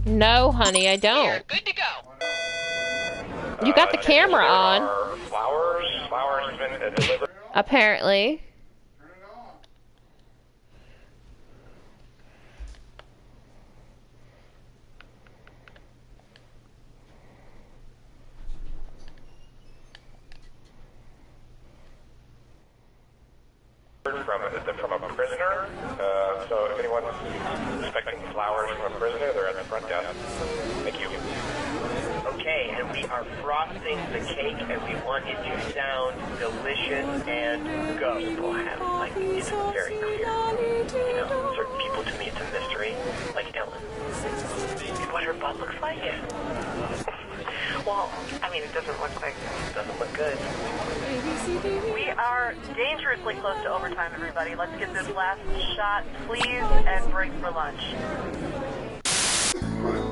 No, honey, I don't. You're good to go. You got the camera on. Flowers. Flowers have been delivered. Apparently. From a prisoner. So if anyone's expecting flowers from a prisoner, they're at the front desk. Thank you. Okay, and we are frosting the cake, and we want it to sound delicious and go. People have, like, it's very clear. You know, certain people, to me, it's a mystery. Like Ellen. What her butt looks like? Well, I mean, it doesn't look good. We are dangerously close to overtime, everybody. Let's get this last shot, please, and break for lunch.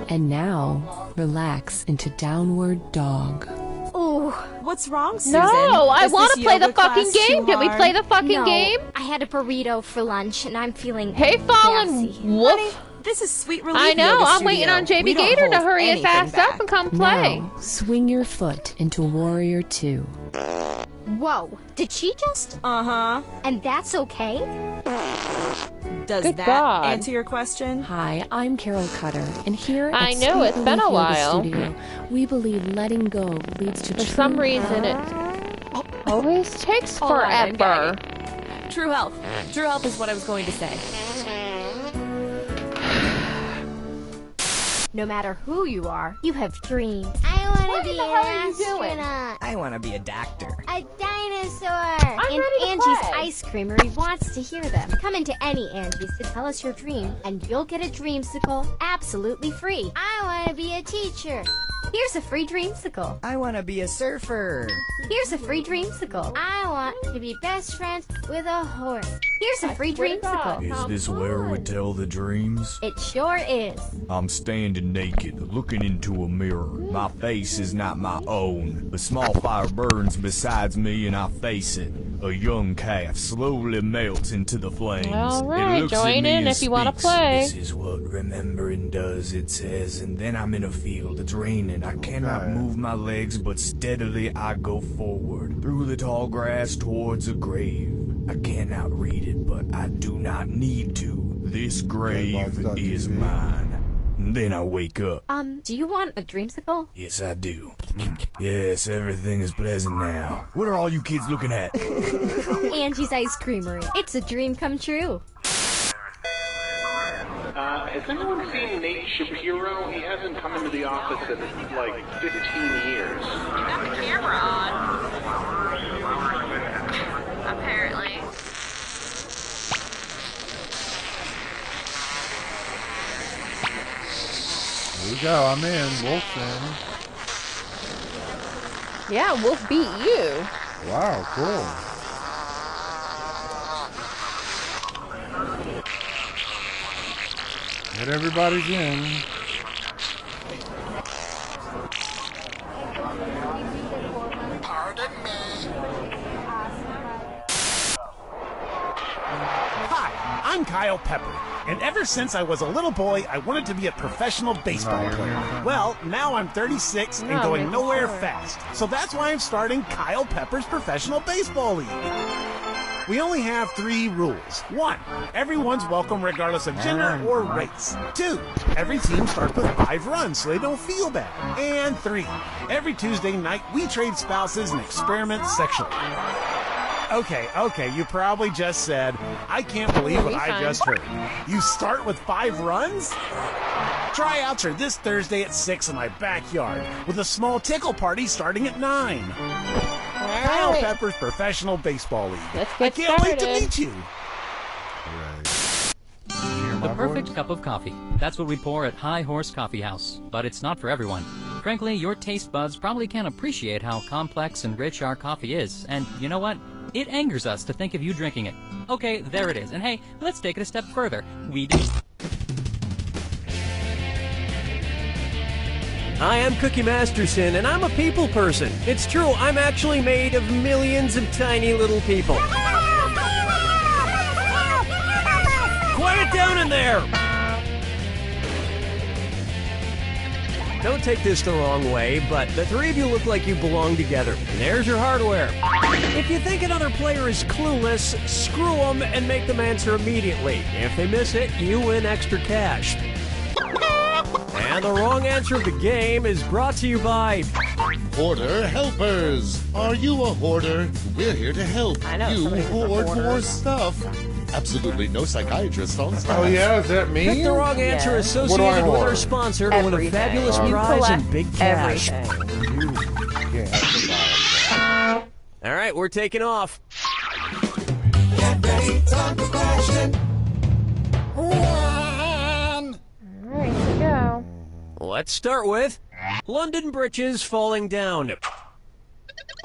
And now, relax into downward dog. Ooh, what's wrong, Susan? No, I want to play the fucking class game. Can we play the fucking game? I had a burrito for lunch, and I'm feeling Hey, Fallen gassy. Wolf. Honey, this is Sweet Relief I know. Yoga I'm waiting on Studio. We don't Jbgator to hold hurry his anything ass back. up and come play. Now, swing your foot into Warrior 2. Whoa, did she just? Uh-huh. And that's okay? Does Good that God. answer your question? Hi, I'm Carol Cutter, and here at I know, Sweet it's been Relief a Yoga while. Studio, we believe letting go leads to For true some reason, it always takes Hold on, I'm forever. True health. True health is what I was going to say. No matter who you are, you have dreams. I want What to in be the hell are you doing? an astronaut. I want to be a doctor. A dinosaur. I'm and ready to Angie's play. Ice Creamery wants to hear them. Come into any Angie's to tell us your dream, and you'll get a dreamsicle absolutely free. I want to be a teacher. Here's a free dreamsicle. I want to be a surfer. Here's a free dreamsicle. I want to be best friends with a horse. Here's a free swear to God. dreamsicle. Is this where we tell the dreams? It sure is. I'm standing naked, looking into a mirror. My face is not my own. A small fire burns besides me and I face it. A young calf slowly melts into the flames. All right, It looks join at me in and if you wanna speaks. play. This is what remembering does, it says. And then I'm in a field, it's raining. I cannot move my legs, but steadily I go forward. Through the tall grass towards a grave. I cannot read it, but I do not need to. This grave is mine. Then I wake up. Do you want a dreamsicle? Yes, I do. Yes, everything is pleasant now. What are all you kids looking at? Angie's Ice Creamery. It's a dream come true. Has anyone seen Nate Shapiro? He hasn't come into the office in like 15 years. You got the camera on. Apparently. Here we go, I'm in. Wolf's in. Yeah, Wolf beat you. Wow, cool. But everybody's in. Pardon me. Hi, I'm Kyle Pepper, and ever since I was a little boy, I wanted to be a professional baseball player. Well, now I'm 36 and going nowhere fast, so that's why I'm starting Kyle Pepper's Professional Baseball League. We only have 3 rules. 1, everyone's welcome regardless of gender or race. 2, every team starts with 5 runs so they don't feel bad. And 3, every Tuesday night we trade spouses and experiment sexually. Okay, you probably just said, I can't believe what I just heard. You start with 5 runs? Tryouts are this Thursday at 6 in my backyard, with a small tickle party starting at 9. Kyle Pepper's Professional Baseball League. Let's I get can't wait to started. meet you. The perfect cup of coffee. That's what we pour at High Horse Coffee House. But it's not for everyone. Frankly, your taste buds probably can't appreciate how complex and rich our coffee is. And you know what? It angers us to think of you drinking it. Okay, there it is. And hey, let's take it a step further. We do. Hi, I'm Cookie Masterson, and I'm a people person. It's true, I'm actually made of millions of tiny little people. Quiet down in there! Don't take this the wrong way, but the three of you look like you belong together. And there's your hardware. If you think another player is clueless, screw them and make them answer immediately. If they miss it, you win extra cash. And the wrong answer of the game is brought to you by Hoarder Helpers. Are you a hoarder? We're here to help. I know, you somebody's a hoard hoarder. more stuff. Absolutely no psychiatrist on staff. Oh yeah, is that me? Pick the wrong answer What do I associated with our hoard? sponsor to win a Everything. fabulous You prize and collect big cash. everything. You can't have the bottom. All right, we're taking off. Get ready, time for question. 1. Alright, here we go. Let's start with London britches falling down.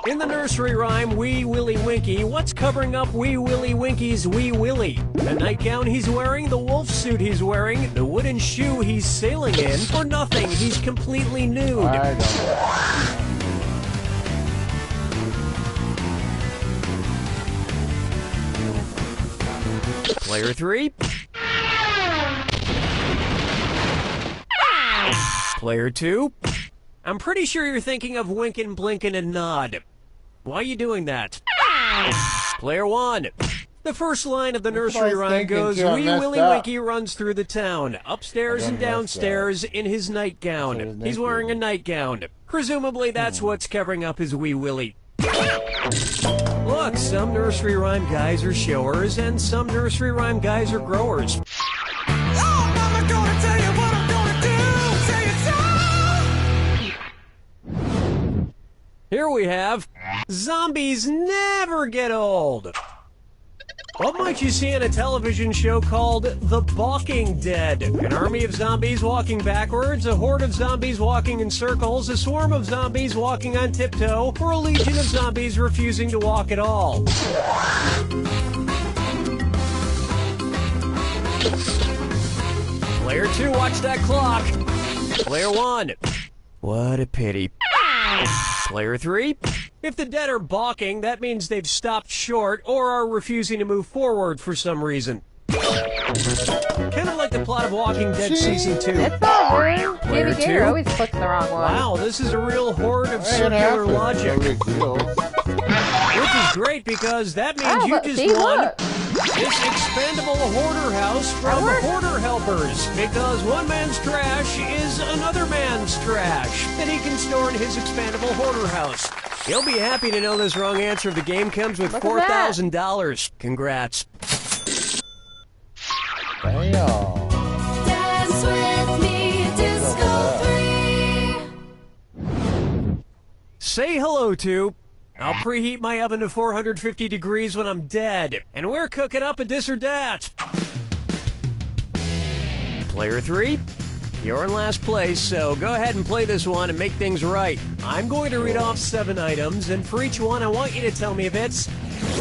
In the nursery rhyme, Wee Willie Winky, what's covering up Wee Willie Winky's Wee Willie? The nightgown he's wearing, the wolf suit he's wearing, the wooden shoe he's sailing in, or nothing, he's completely nude. I don't know. Player 3. Player 2. I'm pretty sure you're thinking of Winkin', Blinkin', and Nod. Why are you doing that? Player 1. The first line of the nursery rhyme goes, too. I Wee messed Willie up. Winky runs through the town, upstairs I and done messed downstairs in his So nightgown. his He's wearing a nightgown. Presumably that's what's covering up his Wee Willie. Look, some nursery rhyme guys are showers, and some nursery rhyme guys are growers. Here we have Zombies Never Get Old. What might you see in a television show called The Balking Dead? An army of zombies walking backwards, a horde of zombies walking in circles, a swarm of zombies walking on tiptoe, or a legion of zombies refusing to walk at all. Player 2, watch that clock. Player 1, what a pity. Player 3, if the dead are balking, that means they've stopped short or are refusing to move forward for some reason. Kind of like the plot of Walking Dead Season 2. It's not rude. Player Jbgatorjon 2. always clicks the wrong one. Wow, this is a real horde of Hey, it circular happens. logic. No big deal. Which is great because that means Oh, you but just see, won look. this expandable hoarder house from Hoarder Helpers. Because one man's trash is another man's trash that he can store in his expandable hoarder house. You'll be happy to know this wrong answer of the game comes with Look at that. $4,000. Congrats. Damn. Dance with me, Disco 3. Say hello to... I'll preheat my oven to 450 degrees when I'm dead. And we're cooking up a this or that. Player 3, you're in last place, so go ahead and play this one and make things right. I'm going to read off 7 items, and for each one, I want you to tell me if it's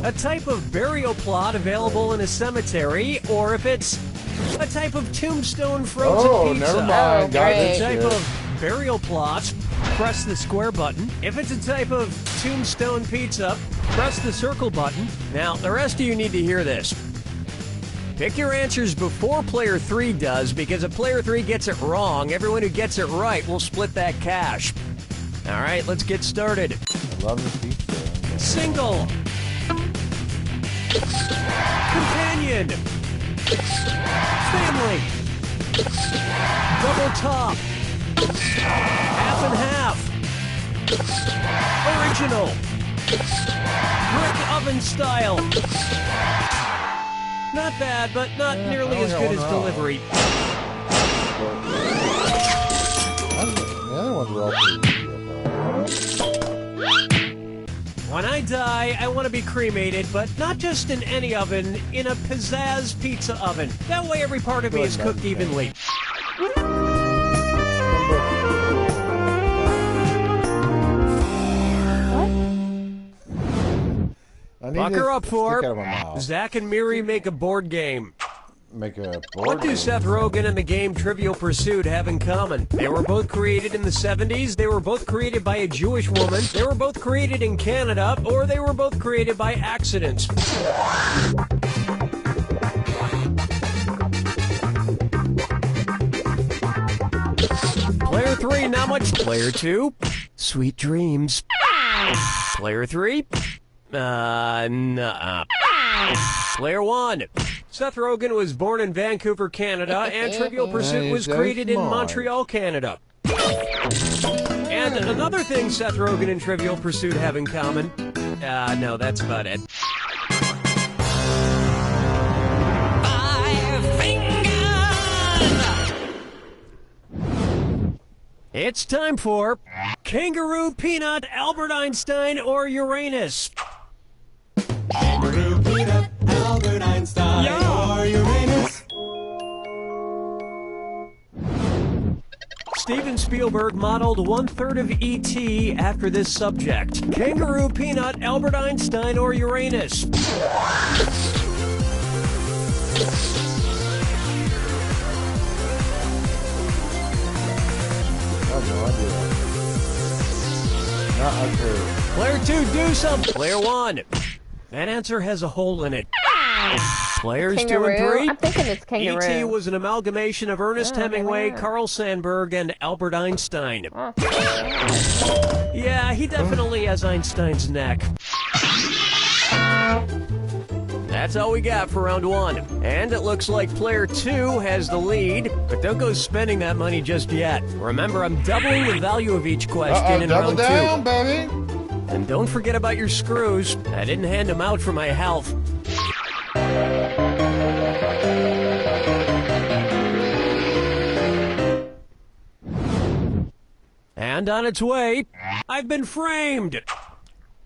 a type of burial plot available in a cemetery, or if it's a type of tombstone frozen Oh, pizza. never mind. Got If it's this a type shit. of burial plot, press the square button. If it's a type of tombstone pizza, press the circle button. Now, the rest of you need to hear this. Pick your answers before player 3 does, because if player 3 gets it wrong, everyone who gets it right will split that cash. All right, let's get started. I love the pizza. Single. Companion. Family. Double top. Half and half. Original. Brick oven style. Not bad, but not nearly as good as delivery. The other ones were all pretty good. When I die, I want to be cremated, but not just in any oven, in a pizzazz pizza oven. That way every part of me is cooked evenly. I need Buck this her up to for stick out of my mouth. Zach and Miri make a board game. Make a board What do game. Seth Rogen and the game Trivial Pursuit have in common? They were both created in the 70s, they were both created by a Jewish woman, they were both created in Canada, or they were both created by accident. Player 3, not much. Player 2, sweet dreams. Player 3, nuh-uh. Player 1, Seth Rogen was born in Vancouver, Canada, and Trivial Pursuit was created in Montreal, Canada. And another thing Seth Rogen and Trivial Pursuit have in common, no, that's about it. It's time for Kangaroo, Peanut, Albert Einstein, or Uranus. Kangaroo, peanut, Albert Einstein, or Uranus. Steven Spielberg modeled 1/3 of E.T. after this subject. Kangaroo, Peanut, Albert Einstein, or Uranus. I have no idea. Not a clue. Player 2, do something. Player 1, that answer has a hole in it. Players 2 and Kangaroo? 3. I'm thinking it's kangaroo. E.T. was an amalgamation of Ernest Hemingway, yeah. Carl Sandburg, and Albert Einstein. Yeah, he definitely has Einstein's neck. That's all we got for round 1. And it looks like player 2 has the lead, but don't go spending that money just yet. Remember, I'm doubling the value of each question in double round 2. down, baby. And don't forget about your screws. I didn't hand them out for my health. And on its way, I've been framed.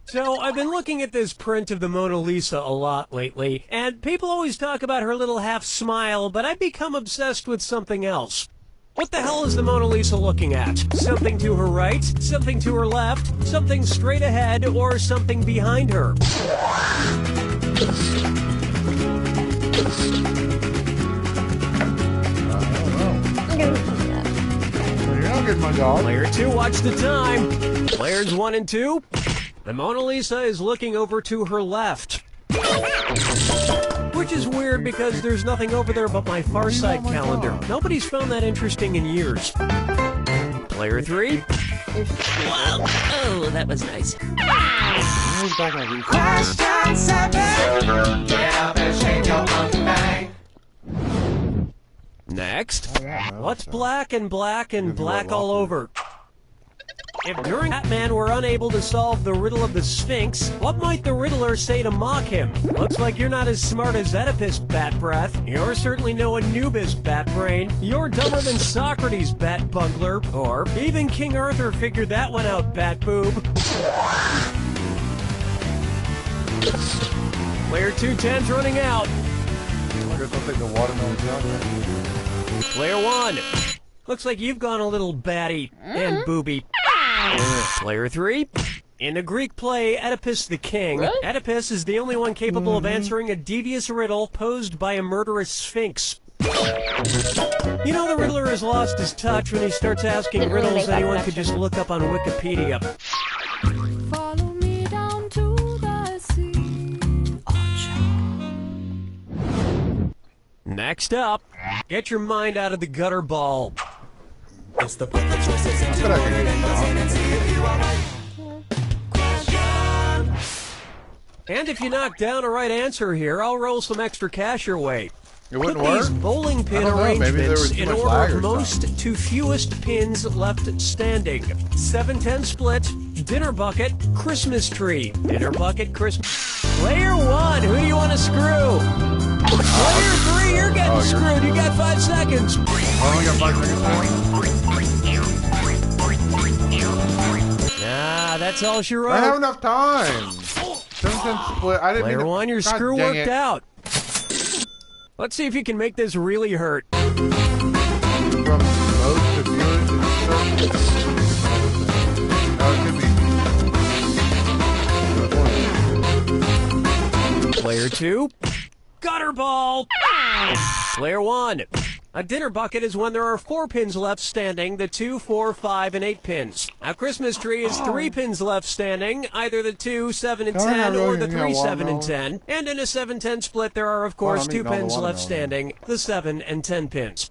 So I've been looking at this print of the Mona Lisa a lot lately, and people always talk about her little half smile, but I've become obsessed with something else. What the hell is the Mona Lisa looking at? Something to her right, something to her left, something straight ahead, or something behind her? You're not getting my dog. Player 2, watch the time. Players 1 and 2, the Mona Lisa is looking over to her left. Which is weird because there's nothing over there but my Far Side calendar. Nobody's found that interesting in years. Player 3. Wow. Oh, that was nice. Question 7. Get up and shake your monkey bang. Next. What's black and black and black all over? If during Batman we're unable to solve the riddle of the Sphinx, what might the Riddler say to mock him? Looks like you're not as smart as Oedipus, Bat Breath. You're certainly no Anubis, Bat Brain. You're dumber than Socrates, Bat Bungler. Or even King Arthur figured that one out, Bat Boob. Player 210's running out. I guess I'll take the watermelon down. Player 1. Looks like you've gone a little batty and booby. Player 3. In the Greek play Oedipus the King, What? Oedipus is the only one capable of answering a devious riddle posed by a murderous sphinx. You know the Riddler has lost his touch when he starts asking Didn't really riddles make that anyone could connection. just look up on Wikipedia. Follow me down to the sea. Next up, get your mind out of the gutter ball. It's the put the choices into I bet I order can and buzz in and see if you are right. Question. And if you knock down a right answer here, I'll roll some extra cash your way. It wouldn't Put these work? bowling pin I don't know, maybe there arrangements was too in much order lag of or most to fewest pins left standing. 7-10 split, dinner bucket, Christmas tree. Dinner bucket, Christmas. Player 1, who do you want to screw? Player 3, you're getting screwed. You got 5 seconds. Only got 5 seconds. Nah, that's all she wrote. I have enough time. 7-10 split. I didn't Player mean to- 1, your God screw dang worked it. out. Let's see if you can make this really hurt. From most to fewest to it could be. Player 2, gutter ball. Player 1, a dinner bucket is when there are 4 pins left standing, the 2, 4, 5, and 8 pins. A Christmas tree is 3 pins left standing, either the 2, 7, and 10, or the 3, 7, and 10. And in a 7-10 split, there are, of course, I'm 2 eating all the pins left watermelon. standing, the 7 and 10 pins.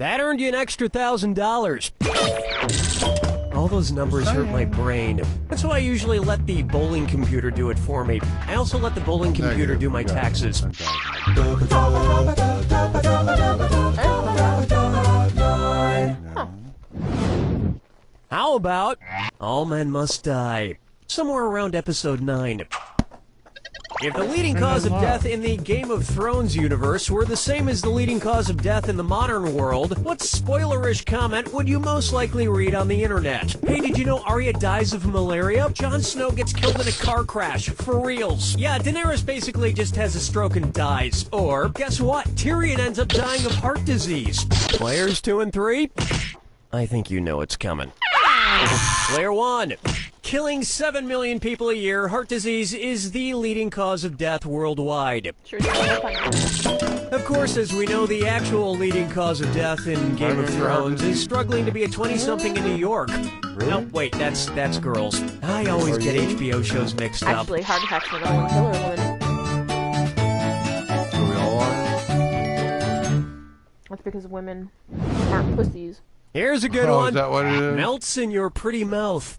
That earned you an extra $1,000. All those numbers hurt my brain. That's why I usually let the bowling computer do it for me. I also let the bowling computer do my taxes. How about All Men Must Die? Somewhere around episode 9. If the leading cause of death in the Game of Thrones universe were the same as the leading cause of death in the modern world, what spoilerish comment would you most likely read on the internet? Hey, did you know Arya dies of malaria? Jon Snow gets killed in a car crash. For reals. Yeah, Daenerys basically just has a stroke and dies. Or, guess what? Tyrion ends up dying of heart disease. Players 2 and 3? I think you know it's coming. Player 1. Killing 7 million people a year, heart disease is the leading cause of death worldwide. Of course, as we know, the actual leading cause of death in Game of Thrones is struggling to be a 20-something in New York. No, wait, that's girls. I always get HBO shows mixed up. Actually, heart attacks are the only killer women. So we all are? That's because women aren't pussies. Here's a good Oh, one. is that what it is? Melts in your pretty mouth.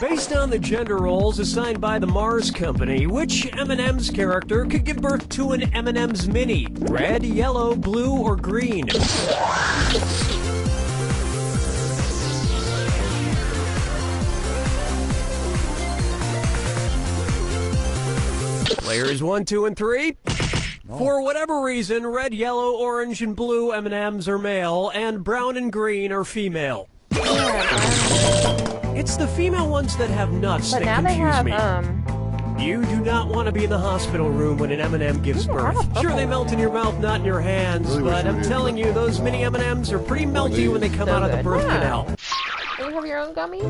Based on the gender roles assigned by the Mars Company, which M&M's character could give birth to an M&M's Mini? Red, yellow, blue, or green? Players 1, 2, and 3? No. For whatever reason, red, yellow, orange, and blue M&Ms are male, and brown and green are female. It's the female ones that have nuts But that now confuse they have, me. You do not want to be in the hospital room when an M&M gives birth. Sure, they melt in your mouth, not in your hands, Really but I'm telling you, those mini M&Ms are pretty melty when they come out of the birth canal. You have your own gummies?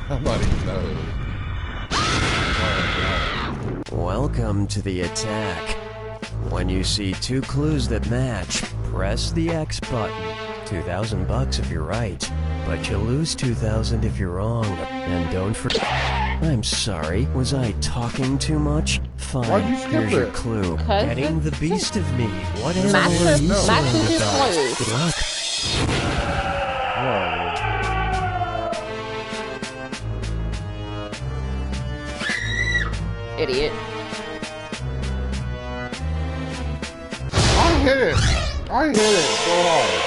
Somebody knows. Welcome to the attack. When you see 2 clues that match, press the X button. $2,000 if you're right, but you lose $2,000 if you're wrong. And don't forget. I'm sorry, was I talking too much? Fine, Why'd you skip here's your it? clue. 'Cause Getting the beast of me. What Matches- animal are you matches your surrounded by? clues. Good luck. Idiot. I hit it! I hit it so hard.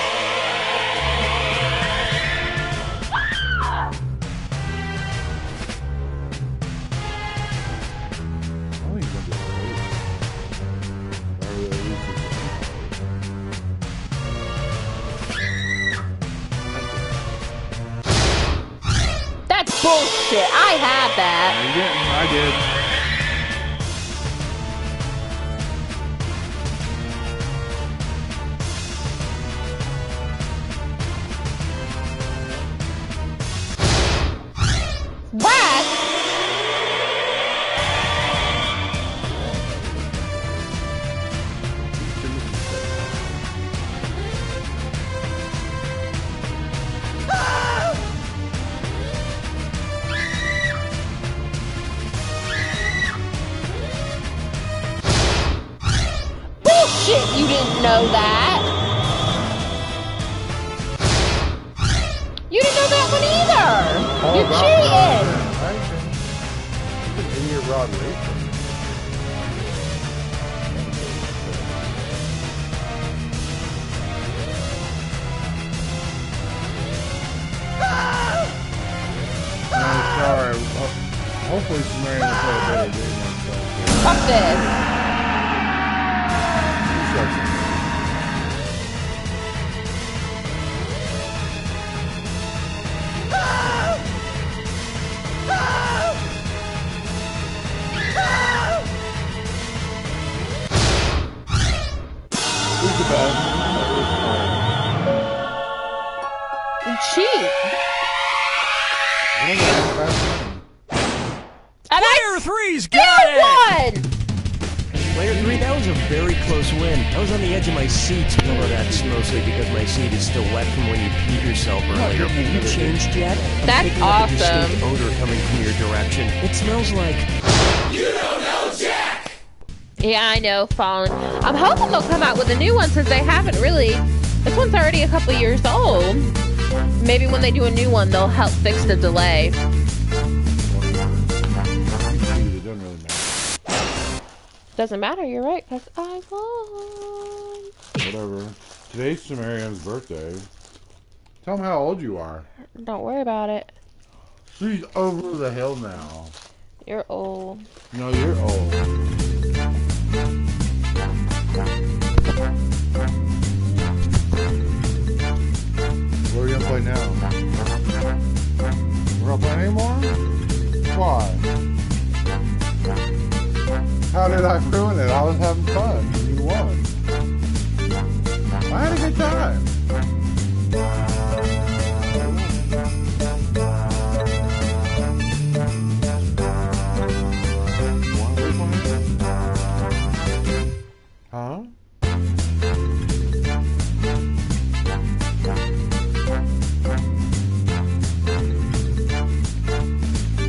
That's bullshit. I had that. You didn't, I did. What? Bullshit, you didn't know that. You didn't know that one either. You're cheating. It's an idiot rod racing. No, sorry. Hopefully Samaritan will play a better game next time. Fuck this. Who's the best? You cheat. Player 3's got it! Won! Player 3, that was a very close win. I was on the edge of my seat. Well, that's mostly because my seat is still wet from when you peed yourself earlier. Have you changed yet? I'm That's picking up a awesome. distinct odor coming from your direction. It smells like... You don't know Jack! Yeah, I know, Fallen. I'm hoping they'll come out with a new one since they haven't really. This one's already a couple years old. Maybe when they do a new one, they'll help fix the delay. It doesn't really matter. Doesn't matter, you're right, because I won. Whatever. Today's Sumerian's birthday. Tell him how old you are. Don't worry about it. She's over the hill now. You're old. No, you're old. What are we gonna play now? We're not playing anymore? Why? How did I ruin it? I was having fun. You won. I had a good time. Huh?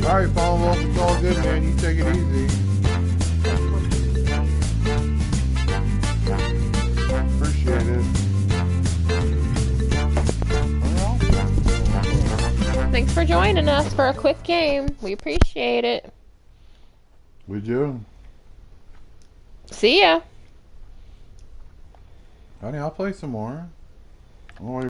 Alright, Paul Wolf, it's all good, man. You take it easy. Appreciate it. Thanks for joining us for a quick game. We appreciate it. We do. See ya. Honey, I'll play some more. I don't want